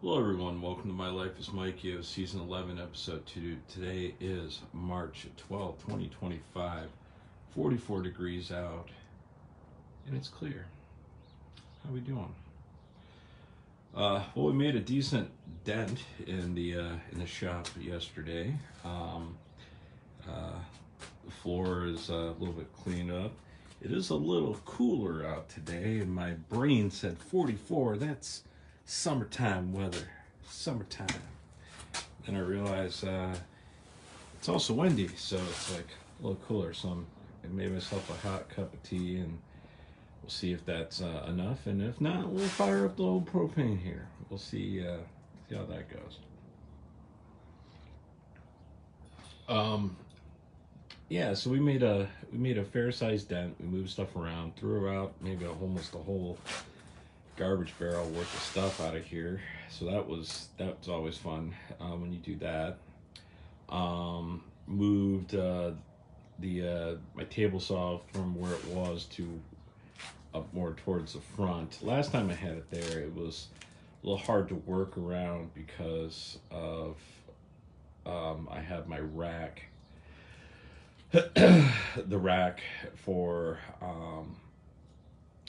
Hello everyone, welcome to My Life is Mikeyo, Season 11, Episode 2. Today is March 12th, 2025, 44 degrees out, and it's clear. How we doing? Well, we made a decent dent in the shop yesterday. The floor is a little bit cleaned up. It is a little cooler out today, and my brain said 44, that's summertime weather. Summertime. Then I realized it's also windy, so it's like a little cooler. So I made myself a hot cup of tea, and we'll see if that's enough. And if not, we'll fire up the old propane heater. We'll see how that goes. Yeah, so we made a fair-sized dent. We moved stuff around, threw out maybe almost a whole garbage barrel worth of stuff out of here. So that's always fun when you do that. Moved my table saw from where it was to up more towards the front. Last time I had it there, it was a little hard to work around because of I have my rack, the rack for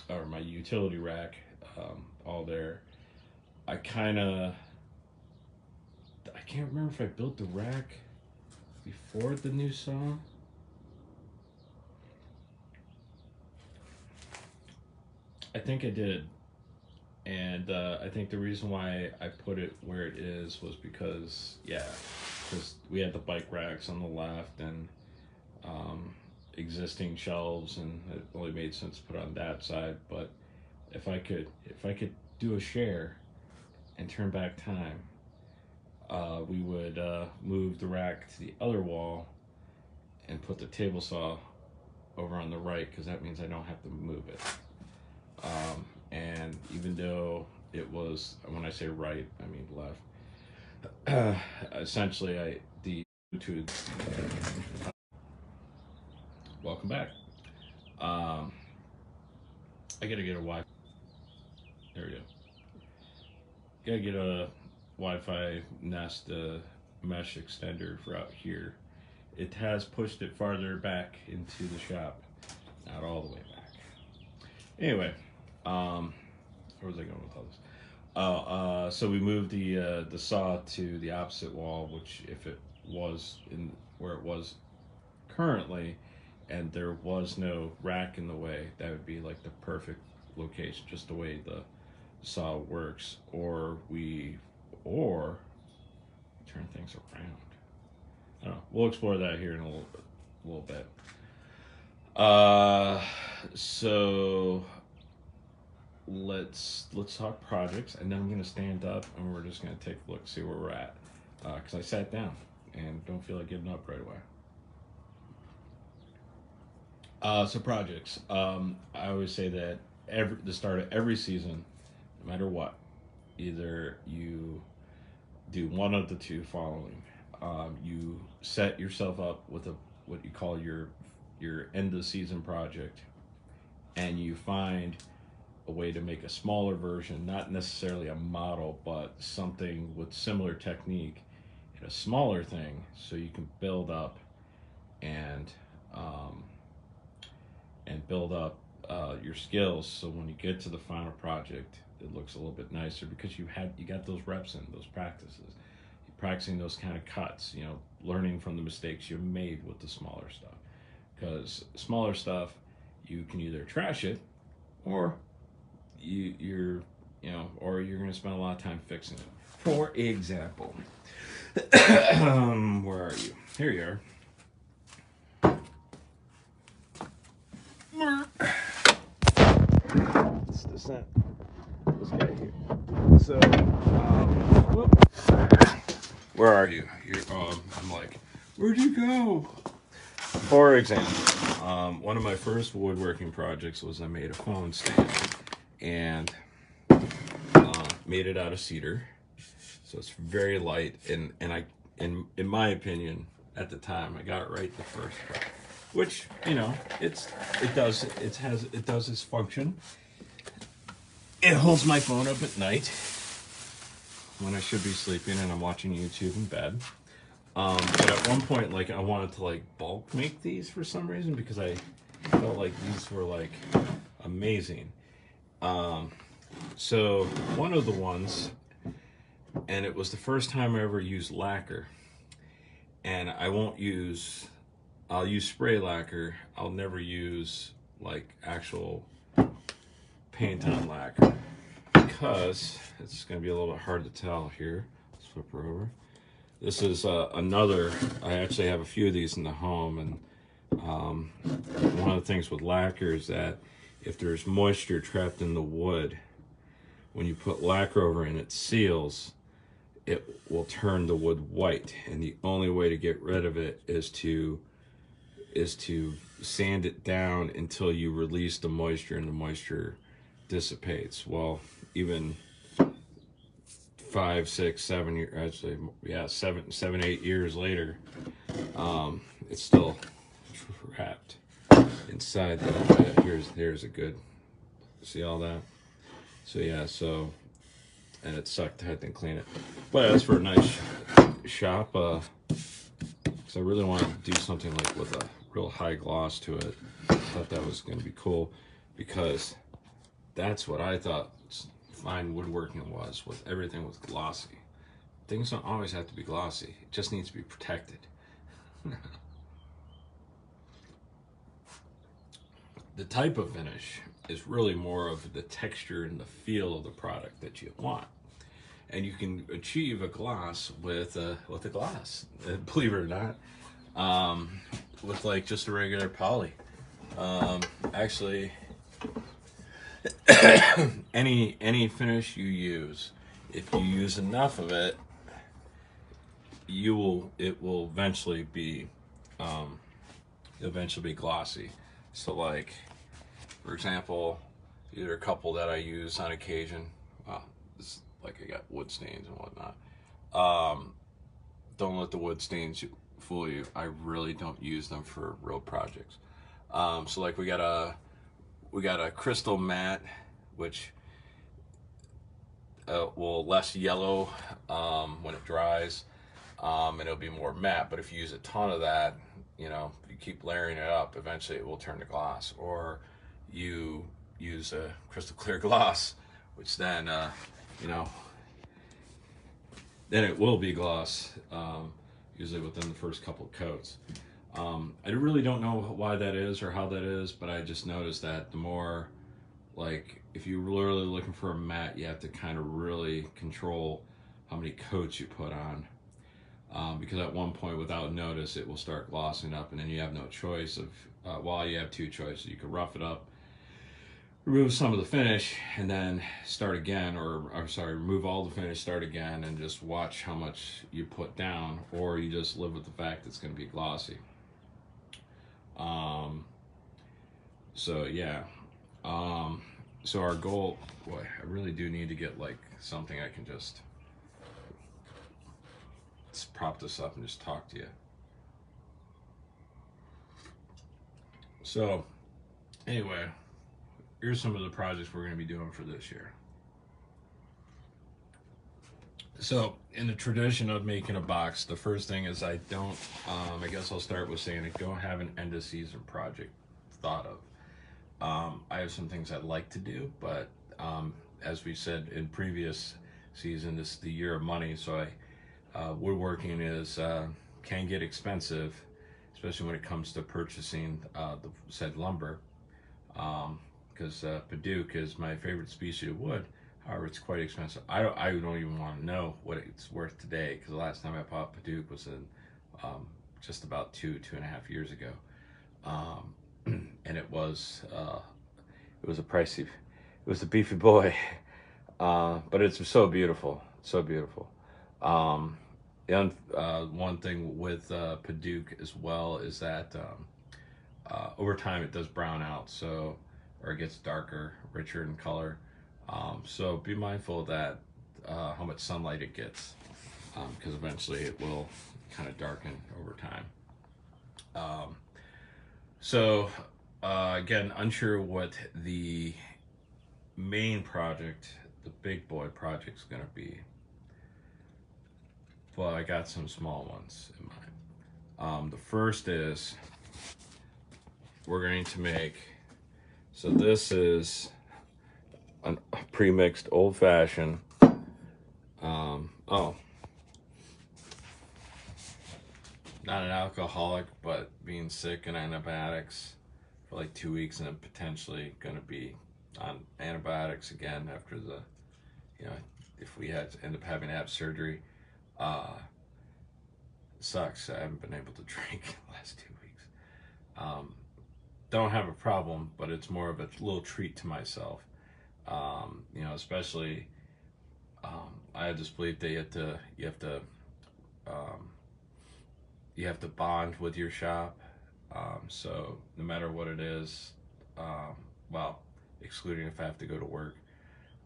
or my utility rack all there. I can't remember if I built the rack before the new saw. I think I did, and I think the reason why I put it where it is was because we had the bike racks on the left and existing shelves, and it only made sense to put on that side. But if I could do a share and turn back time, we would move the rack to the other wall and put the table saw over on the right, because that means I don't have to move it. And even though it was, when I say right, I mean left. Essentially, welcome back. I gotta get a Wi-Fi. There we go. Gotta get a Wi-Fi Nest mesh extender for out here. It has pushed it farther back into the shop, not all the way back. Anyway, where was I going with all this? So we moved the saw to the opposite wall, which if it was in where it was currently, and there was no rack in the way, that would be like the perfect location, just the way the saw works. Or turn things around. I don't know. We'll explore that here in a little bit. So let's talk projects, and then I'm gonna stand up and we're just gonna take a look, see where we're at, because I sat down and don't feel like getting up right away. So projects. I always say that the start of every season, no matter what, either you do one of the two following. You set yourself up with what you call your end of season project, and you find a way to make a smaller version, not necessarily a model, but something with similar technique in a smaller thing, so you can build up and build up your skills, so when you get to the final project, it looks a little bit nicer because you got those reps in, those practices. You're practicing those kind of cuts, learning from the mistakes you made with the smaller stuff. Because smaller stuff, you can either trash it, or you're going to spend a lot of time fixing it. For example, where are you? Here you are. It's this guy here. So, where are you? I'm like, where'd you go? For example, one of my first woodworking projects was I made a phone stand, and made it out of cedar, so it's very light, and in my opinion, at the time, I got it right the first try. Which, it does its function. It holds my phone up at night. when I should be sleeping and I'm watching YouTube in bed. But at one point, like, I wanted to like bulk make these for some reason because I felt like these were like amazing. Um, so one of the ones, and it was the first time I ever used lacquer, and I won't use. I'll use spray lacquer. I'll never use like actual paint on lacquer because it's going to be a little bit hard to tell here. Let's flip her over. This is another. I actually have a few of these in the home, and one of the things with lacquer is that if there's moisture trapped in the wood, when you put lacquer over and it seals, it will turn the wood white, and the only way to get rid of it is to sand it down until you release the moisture and the moisture dissipates. Well, even 5, 6, 7 years, actually, yeah, 7, 8 years later, it's still wrapped inside that. Here's a good, see all that? So yeah, so, and it sucked. I didn't clean it, but that's for a nice shop. So I really want to do something like with a real high gloss to it. I thought that was going to be cool because that's what I thought fine woodworking was, with everything was glossy. Things don't always have to be glossy. It just needs to be protected. The type of finish is really more of the texture and the feel of the product that you want. And you can achieve a gloss with a gloss, believe it or not, with like just a regular poly. Actually, any finish you use, if you use enough of it, it will eventually be glossy. So like, for example, these are a couple that I use on occasion. Well, this, like, I got wood stains and whatnot. Don't let the wood stains fool you. I really don't use them for real projects. So like we got a crystal matte, which will less yellow when it dries, and it'll be more matte. But if you use a ton of that, you know, if you keep layering it up, eventually it will turn to gloss. Or you use a crystal clear gloss, which then you know, then it will be gloss, usually within the first couple of coats. I really don't know why that is or how that is, but I just noticed that the more, like, if you're really looking for a matte, you have to kind of really control how many coats you put on, because at one point, without notice, it will start glossing up, and then you have no choice of, well, you have two choices. You could rough it up, remove some of the finish, and then start again, or I'm sorry, remove all the finish, start again, and just watch how much you put down, or you just live with the fact it's going to be glossy. So yeah, so our goal, boy, I really do need to get like something I can just prop this up and just talk to you. So anyway, here's some of the projects we're going to be doing for this year. So in the tradition of making a box, the first thing is I guess I'll start with saying I don't have an end of season project thought of. I have some things I'd like to do, but as we said in previous season, this is the year of money, so woodworking can get expensive, especially when it comes to purchasing the said lumber, because Paduke is my favorite species of wood. However, it's quite expensive. I don't even want to know what it's worth today, because the last time I bought Paduke was in just about 2.5 years ago. And it was a pricey, it was a beefy boy, but it's so beautiful, so beautiful. One thing with Paduke as well is that over time it does brown out, so, or it gets darker, richer in color. So be mindful of that, how much sunlight it gets, because eventually it will kind of darken over time. So again, unsure what the main project, the big boy project, is going to be. but I got some small ones in mind. The first is we're going to make, so this is a pre-mixed old-fashioned. Oh, not an alcoholic, but being sick and antibiotics for like 2 weeks, and then potentially going to be on antibiotics again after the, you know, if we had to end up having to have surgery. Sucks. I haven't been able to drink the last 2 weeks. Don't have a problem, but it's more of a little treat to myself. You know, especially I have this belief that you have to bond with your shop. So no matter what it is, well, excluding if I have to go to work,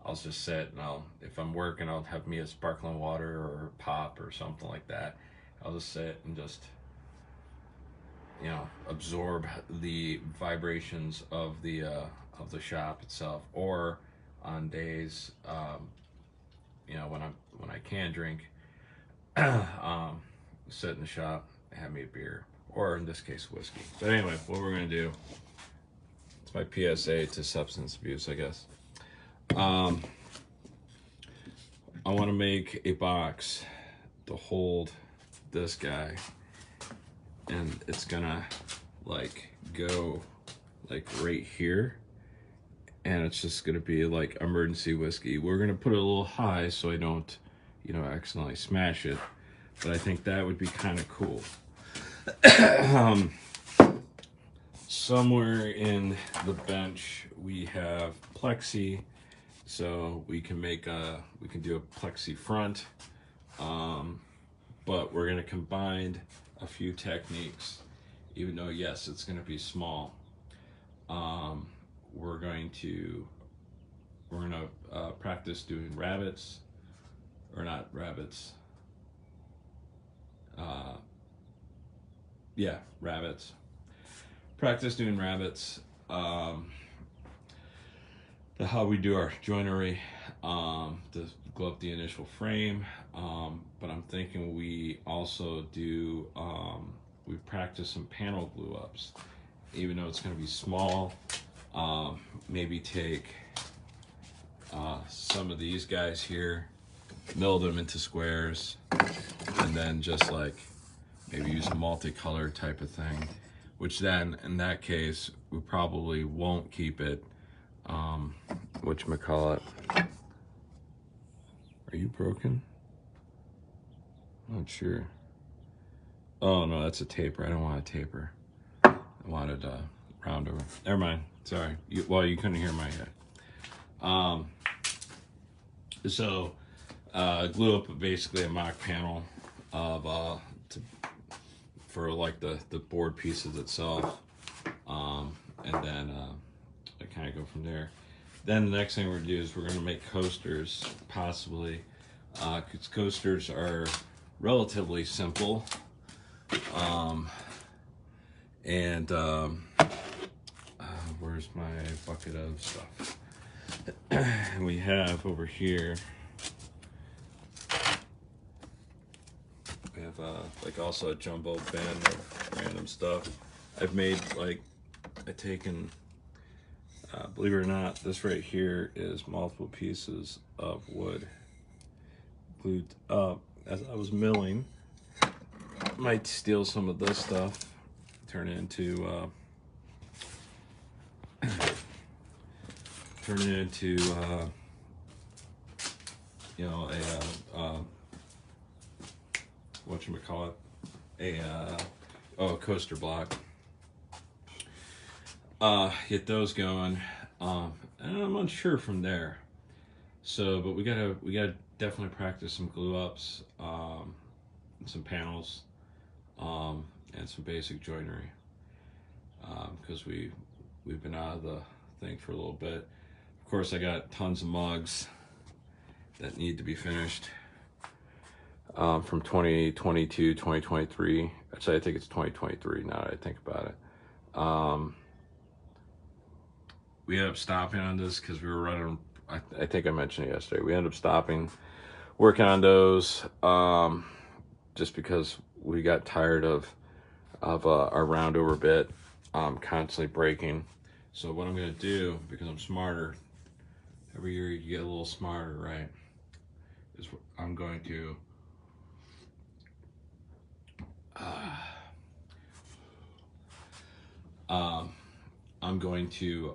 I'll just sit and if I'm working, I'll have me a sparkling water or pop or something like that. I'll just sit and just, you know, absorb the vibrations of the shop itself. Or on days, you know, when I can drink, sit in the shop, have me a beer, or in this case, whiskey. But anyway, what we're gonna do, it's my PSA to substance abuse, I guess. I want to make a box to hold this guy, and it's gonna like go like right here, and it's just gonna be like emergency whiskey. We're gonna put it a little high so I don't, you know, accidentally smash it, but I think that would be kind of cool. Somewhere in the bench we have plexi, so we can do a plexi front, but we're going to combine a few techniques. Even though, yes, it's going to be small, we're going to practice doing rabbits, or not rabbits, yeah, rabbits. Practice doing rabbits. How we do our joinery, to glue up the initial frame. But I'm thinking we also do, we practice some panel glue ups, even though it's going to be small. Maybe take some of these guys here, mill them into squares, and then just like maybe use a multicolor type of thing, which then in that case we probably won't keep it, whatchamacallit. Are you broken? Not sure. Oh no, that's a taper. I don't want a taper. I wanted a round over. Never mind. Sorry. You couldn't hear my head. So glue up basically a mock panel of for like the board pieces itself, and then I kind of go from there. Then the next thing we're gonna do is we're gonna make coasters, possibly, because coasters are relatively simple, and where's my bucket of stuff? We have over here, we have like also a jumbo bin of random stuff. I've made like, believe it or not, this right here is multiple pieces of wood glued up. As I was milling, might steal some of this stuff, turn it into you know, a whatchamacallit, a coaster block. Get those going, and I'm unsure from there. So, but we gotta definitely practice some glue ups, some panels, and some basic joinery, because we've been out of the thing for a little bit. Of course, I got tons of mugs that need to be finished, from 2022, 2023. Actually, I think it's 2023 now that I think about it. We ended up stopping on this because we were running, I think I mentioned it yesterday. We ended up stopping, working on those. just because we got tired of our round over bit constantly breaking. So what I'm going to do, because I'm smarter, every year you get a little smarter, right? Is I'm going to I'm going to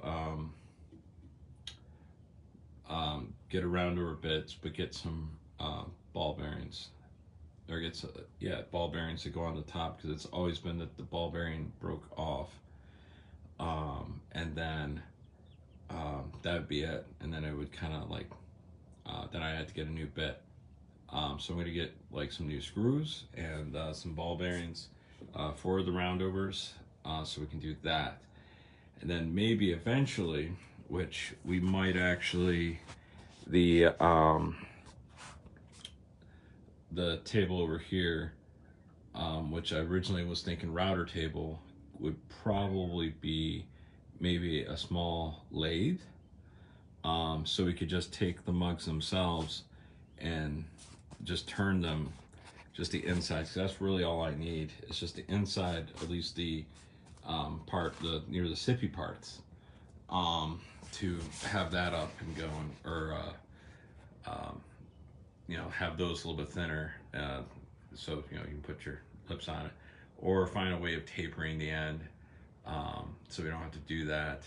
get a round over bits, but get some ball bearings, or get some, yeah, ball bearings to go on the top, because it's always been that the ball bearing broke off, and then that would be it, and then it would kind of like then I had to get a new bit. So I'm going to get like some new screws and some ball bearings for the roundovers, so we can do that. And then maybe eventually, which we might actually, the table over here, which I originally was thinking router table, would probably be maybe a small lathe, so we could just take the mugs themselves and just turn them, just the inside, because that's really all I need. It's just the inside, at least the part, the near the sippy parts, to have that up and going, or you know, have those a little bit thinner, so you know, you can put your lips on it, or find a way of tapering the end, so we don't have to do that.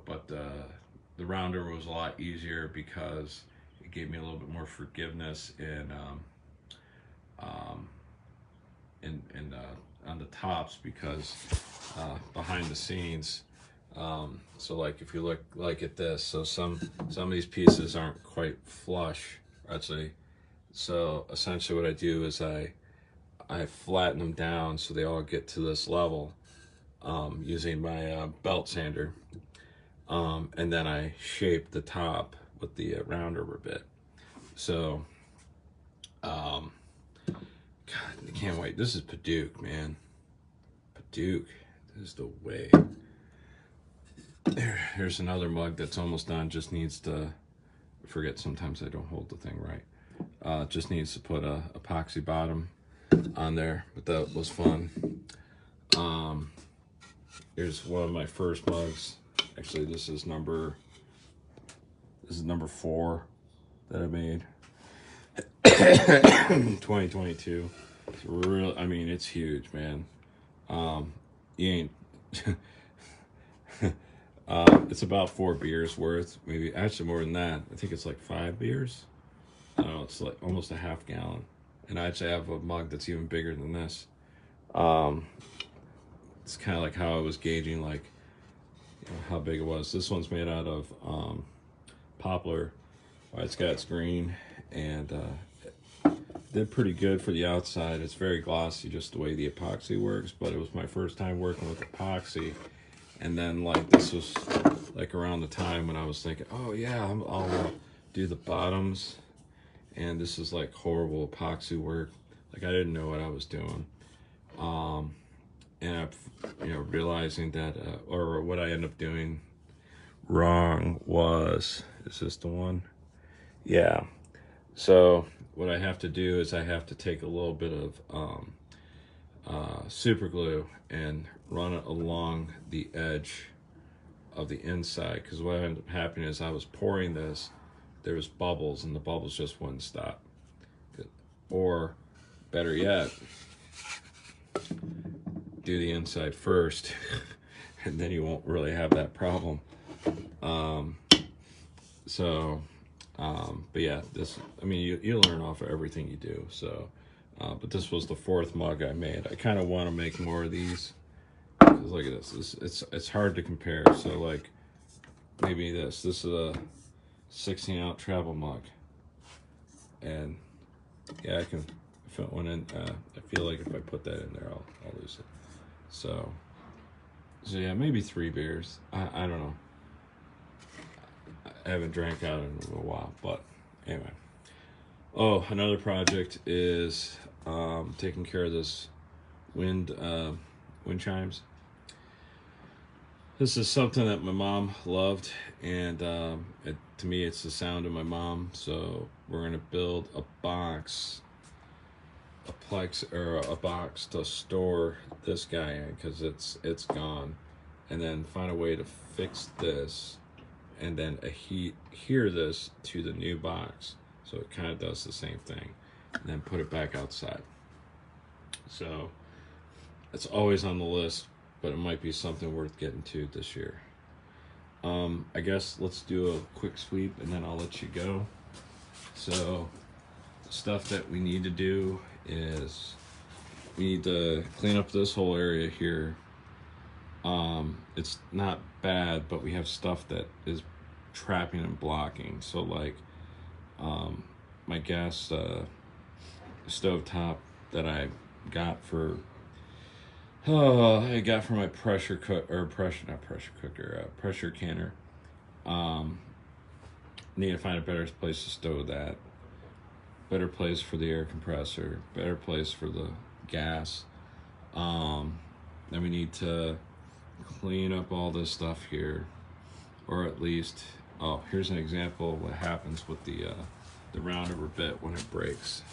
But the rounder was a lot easier because it gave me a little bit more forgiveness on the tops, because behind the scenes, so like if you look like at this, so some of these pieces aren't quite flush, actually. So essentially what I do is I flatten them down so they all get to this level, using my belt sander, and then I shape the top with the roundover bit. So God, I can't wait. This is Paduke, man. Paduke, this is the way. Here's another mug that's almost done. Just needs to, I forget sometimes I don't hold the thing right. Just needs to put a epoxy bottom on there, but that was fun. Here's one of my first mugs. Actually, this is number 4 that I made. 2022. It's real. I mean, it's huge, man. You ain't. It's about 4 beers worth, maybe actually more than that. I think it's like 5 beers. I don't know. It's like almost a half gallon, and I actually have a mug that's even bigger than this. It's kind of like how I was gauging, like, you know, how big it was. This one's made out of poplar. It's got its green, and did pretty good for the outside. It's very glossy, just the way the epoxy works, but it was my first time working with epoxy. And then, like, this was like around the time when I was thinking, oh yeah, I'll do the bottoms, and this is like horrible epoxy work. Like, I didn't know what I was doing. And I, you know, realizing that, or what I ended up doing wrong was, is this the one? Yeah. So what I have to do is I have to take a little bit of super glue and run it along the edge of the inside, because what ended up happening is I was pouring this, there was bubbles, and the bubbles just wouldn't stop. Or better yet, do the inside first, and then you won't really have that problem. But yeah, this, I mean, you learn off of everything you do. So, but this was the 4th mug I made. I kind of want to make more of these, because look at this. It's hard to compare. So like, maybe this is a 16-ounce travel mug, and yeah, I can fit one in. I feel like if I put that in there, I'll lose it. So yeah, maybe 3 beers. I don't know. I haven't drank out in a little while, but anyway. Oh, another project is taking care of this wind chimes. This is something that my mom loved, and to me, it's the sound of my mom. So we're gonna build a box a plex or a box to store this guy in because it's gone, and then find a way to fix this, and then adhere this to the new box so it kind of does the same thing, and then put it back outside. So it's always on the list, but it might be something worth getting to this year. I guess let's do a quick sweep and then I'll let you go. So stuff that we need to do is we need to clean up this whole area here. It's not bad, but we have stuff that is trapping and blocking. So like my gas stove top that I got for my pressure canner. Need to find a better place to stow that. Better place for the air compressor. Better place for the gas. Then we need to clean up all this stuff here, or at least, oh, here's an example of what happens with the roundover bit when it breaks.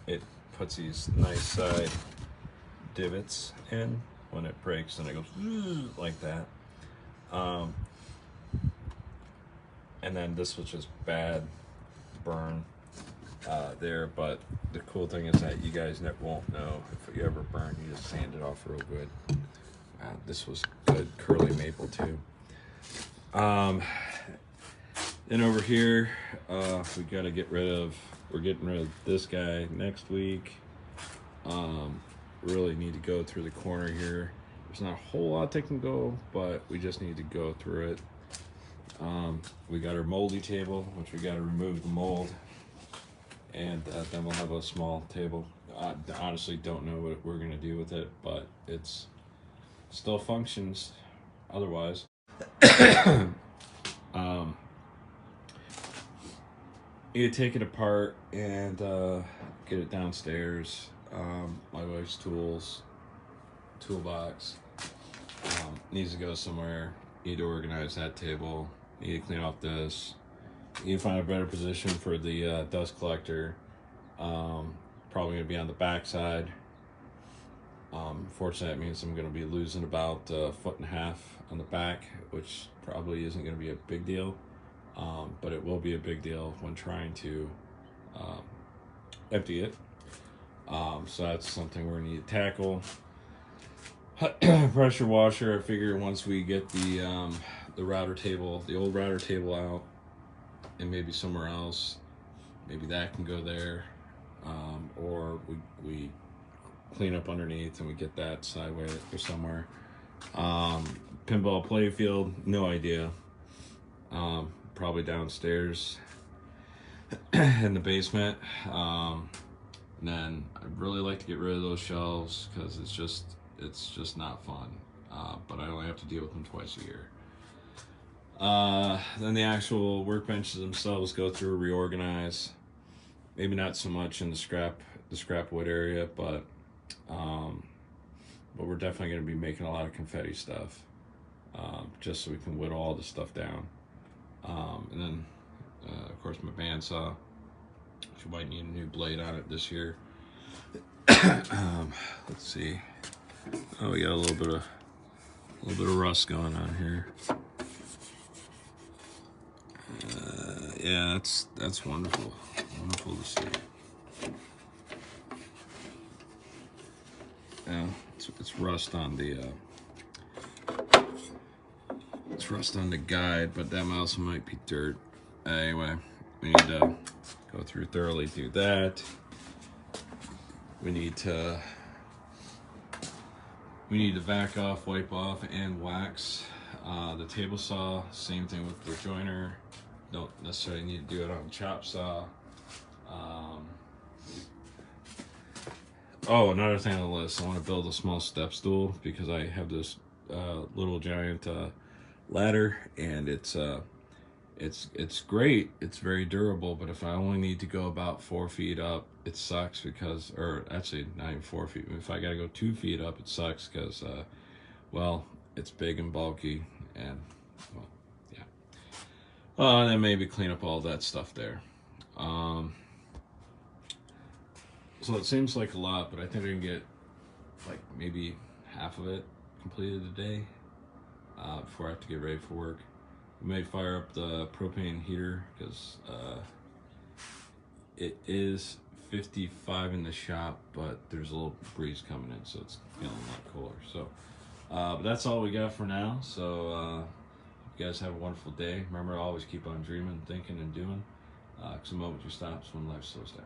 It puts these nice side divots in when it breaks, and it goes like that. And then this was just bad burn there, but the cool thing is that you guys won't know if you ever burn. You just sand it off real good. This was good curly maple too. Then over here, we got to we're getting rid of this guy next week. Really need to go through the corner here. There's not a whole lot that can go, but we just need to go through it. We got our moldy table, which we got to remove the mold, and then we'll have a small table. I honestly don't know what we're gonna do with it, but it's still functions otherwise. You take it apart and get it downstairs. My wife's toolbox needs to go somewhere. Need to organize that table. Need to clean off this. Need to find a better position for the dust collector. Probably gonna be on the back side. Fortunately, that means I'm gonna be losing about a foot and a half on the back, which probably isn't gonna be a big deal. But it will be a big deal when trying to empty it. So that's something we're gonna need to tackle. Pressure washer, I figure once we get the router table, the old router table out, and maybe somewhere else, maybe that can go there, or we clean up underneath and we get that sideways or somewhere. Pinball playfield, no idea. Probably downstairs in the basement. And then I'd really like to get rid of those shelves because it's just not fun. But I only have to deal with them twice a year. Then the actual workbenches themselves go through, reorganize. Maybe not so much in the scrap wood area, but we're definitely going to be making a lot of confetti stuff, just so we can whittle all the stuff down. And then, of course, my bandsaw, which might need a new blade on it this year. Let's see. Oh, we got a little bit of rust going on here. Yeah, that's wonderful. Wonderful to see. Yeah, it's rust on the guide, but that also might be dirt. Anyway, we need to go through thoroughly, do that. We need to back off, wipe off, and wax the table saw. Same thing with the joiner. Don't necessarily need to do it on the chop saw. Oh, another thing on the list, I want to build a small step stool because I have this little giant ladder, and it's great. It's very durable, but if I only need to go about 4 feet up, it sucks because, or actually not even 4 feet. If I gotta go 2 feet up, it sucks because, well, it's big and bulky, and well, yeah. And then maybe clean up all that stuff there. So it seems like a lot, but I think I can get like maybe half of it completed today before I have to get ready for work. We may fire up the propane heater because it is 55 in the shop, but there's a little breeze coming in, so it's feeling a lot cooler. So but that's all we got for now. So you guys have a wonderful day. Remember, always keep on dreaming, thinking, and doing. 'Cause the moment you stop is when life slows down.